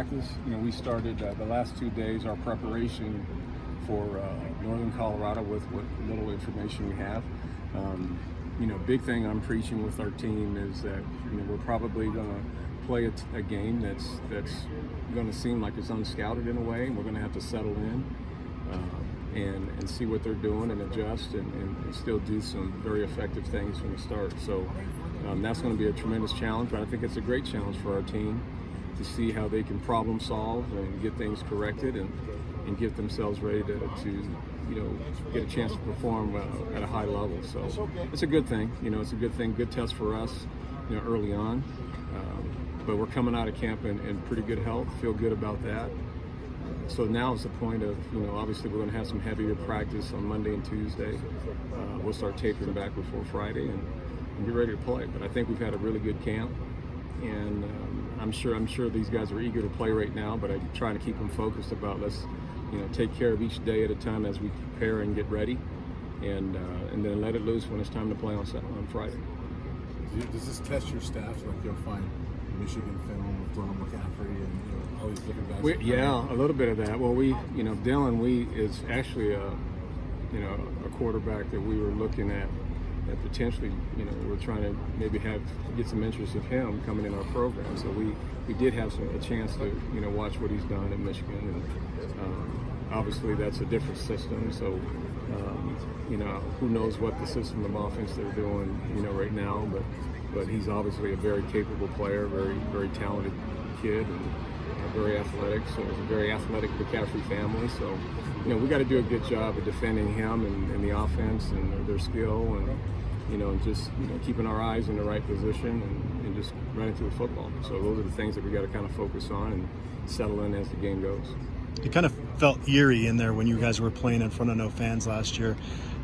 Practice, we started the last 2 days our preparation for Northern Colorado with what little information we have. Big thing I'm preaching with our team is that we're probably going to play a game that's going to seem like it's unscouted in a way, and we're going to have to settle in and see what they're doing and adjust and still do some very effective things from the start. So that's going to be a tremendous challenge, but I think it's a great challenge for our team to see how they can problem solve and get things corrected and get themselves ready to get a chance to perform at a high level. So it's a good thing. It's a good thing, good test for us, early on. But we're coming out of camp in pretty good health, feel good about that. So now is the point of, obviously we're going to have some heavier practice on Monday and Tuesday. We'll start tapering back before Friday and be ready to play. But I think we've had a really good camp, and I'm sure these guys are eager to play right now, but I'm trying to keep them focused about let's take care of each day at a time as we prepare and get ready, and then let it loose when it's time to play on Friday. Does this test your staff? Like you'll find Michigan film with Dylan McCaffrey and all these different guys? Yeah, a little bit of that. Well, Dylan is actually a quarterback that we were looking at that potentially, we're trying to maybe get some interest of him coming in our program. So we did have a chance to watch what he's done in Michigan, and obviously that's a different system. So who knows what the system of offense they're doing right now, but he's obviously a very capable player, very very talented kid, and very athletic. So it's a very athletic McCaffrey family. So we got to do a good job of defending him and the offense and their skill, and just keeping our eyes in the right position and just running through the football. So those are the things that we got to kind of focus on and settle in as the game goes. It kind of felt eerie in there when you guys were playing in front of no fans last year.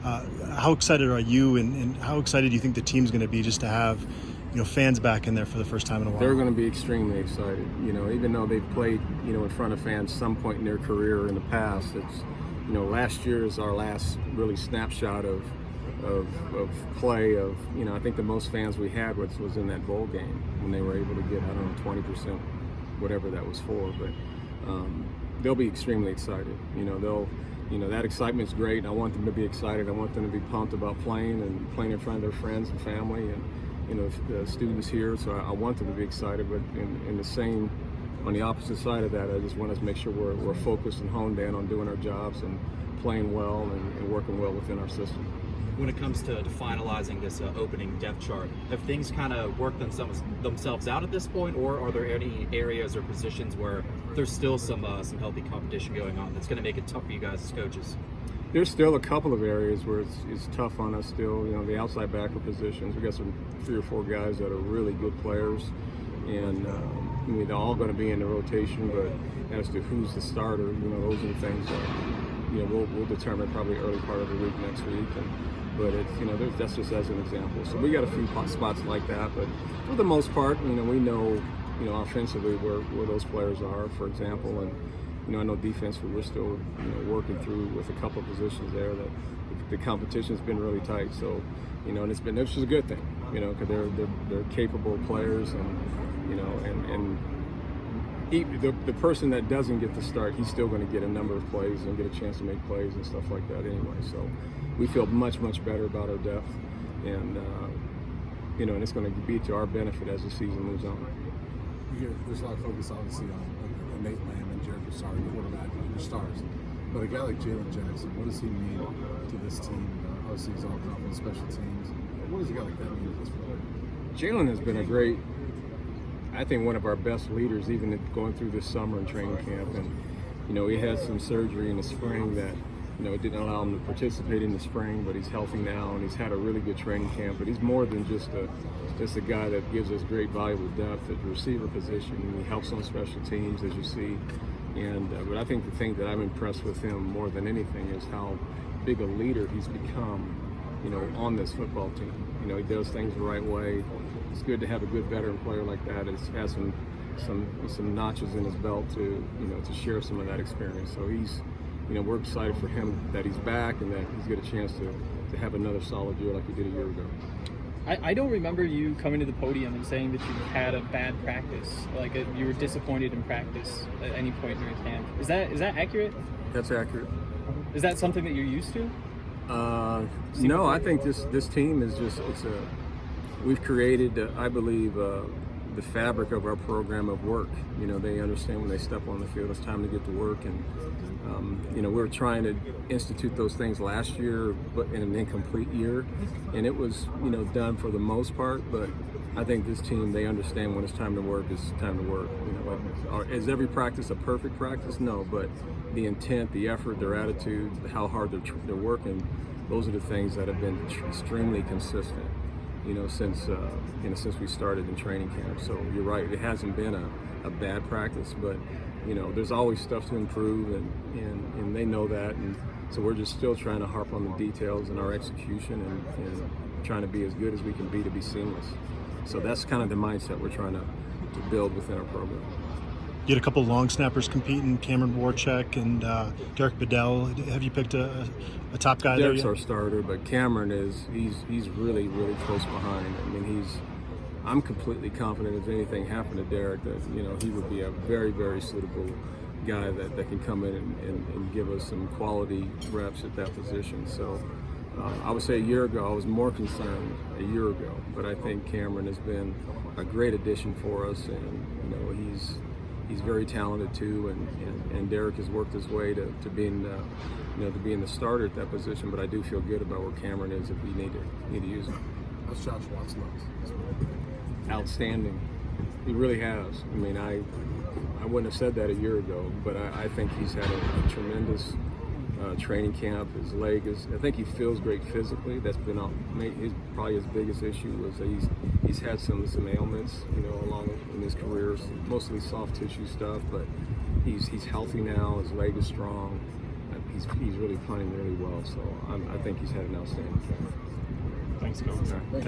How excited are you, and how excited do you think the team's going to be just to have fans back in there for the first time in a while? They're going to be extremely excited. Even though they've played in front of fans some point in their career in the past, it's last year is our last really snapshot of play of I think the most fans we had was in that bowl game when they were able to get 20%, whatever that was for. But they'll be extremely excited. That excitement's great. I want them to be excited. I want them to be pumped about playing in front of their friends and family and the students here. So I want them to be excited. But in the same, on the opposite side of that, I just want us to make sure we're focused and honed in on doing our jobs and playing well and working well within our system. When it comes to finalizing this opening depth chart, have things kind of worked themselves out at this point, or are there any areas or positions where there's still some healthy competition going on that's going to make it tough for you guys as coaches? There's still a couple of areas where it's tough on us still. The outside backer positions, we got some 3 or 4 guys that are really good players, and they're all going to be in the rotation, but as to who's the starter, those are the things that we'll determine probably early part of the week next week. But it's that's just as an example. So we got a few spots like that, but for the most part, we know offensively where those players are, for example, and I know defensively we're still working through with a couple of positions there that the competition's been really tight. So and it's just a good thing, because they're capable players, and the person that doesn't get the start, he's still going to get a number of plays and get a chance to make plays and stuff like that anyway. So we feel much better about our depth, and and it's going to be to our benefit as the season moves on. There's a lot of focus obviously on Nate Lamb and Jared Broussard, quarterback, your stars. But a guy like Jalen Jackson, what does he mean to this team? Obviously he's all confident special teams. What does a guy like that mean to this program? Jalen has been a great, I think, one of our best leaders, even going through this summer and training camp. And he had some surgery in the spring that it didn't allow him to participate in the spring, but he's healthy now, and he's had a really good training camp. But he's more than just a guy that gives us great valuable depth at the receiver position. He helps on special teams, as you see. And but I think the thing that I'm impressed with him more than anything is how big a leader he's become, on this football team. He does things the right way. It's good to have a good veteran player like that, and has some notches in his belt to share some of that experience. So he's. We're excited for him that he's back and that he's got a chance to have another solid year like he did a year ago. I don't remember you coming to the podium and saying that you had a bad practice, like you were disappointed in practice at any point during camp. Is that accurate? That's accurate. Is that something that you're used to? No, I think this team is just we've created, I believe, the fabric of our program of work. You know, they understand when they step on the field, it's time to get to work. And, you know, we were trying to institute those things last year, but in an incomplete year. And it was, you know, done for the most part. But I think this team, they understand when it's time to work, it's time to work. You know, is every practice a perfect practice? No, but the intent, the effort, their attitude, how hard they're working, those are the things that have been extremely consistent. You know, since we started in training camp. So you're right, it hasn't been a bad practice, but you know, there's always stuff to improve, and they know that, and so we're just still trying to harp on the details in our execution and trying to be as good as we can be to be seamless. So that's kind of the mindset we're trying to build within our program. You had a couple long snappers competing, Cameron Warchek and Derek Bedell. Have you picked a top guy Derek's there? Our starter, but Cameron he's really close behind. I mean, I'm completely confident if anything happened to Derek that, you know, he would be a very suitable guy that can come in and give us some quality reps at that position. So I would say a year ago I was more concerned a year ago, but I think Cameron has been a great addition for us, and you know, he's very talented too, and Derek has worked his way to being the starter at that position. But I do feel good about where Cameron is if we need to use him. How's Josh Watson look? Outstanding. He really has. I mean, I wouldn't have said that a year ago, but I think he's had a tremendous training camp. His leg is, I think he feels great physically. That's been probably his biggest issue was that he's had some ailments, you know, along in his career, mostly soft tissue stuff, but he's healthy now. His leg is strong. He's really playing really well. So I think he's had an outstanding camp. Thanks, Coach.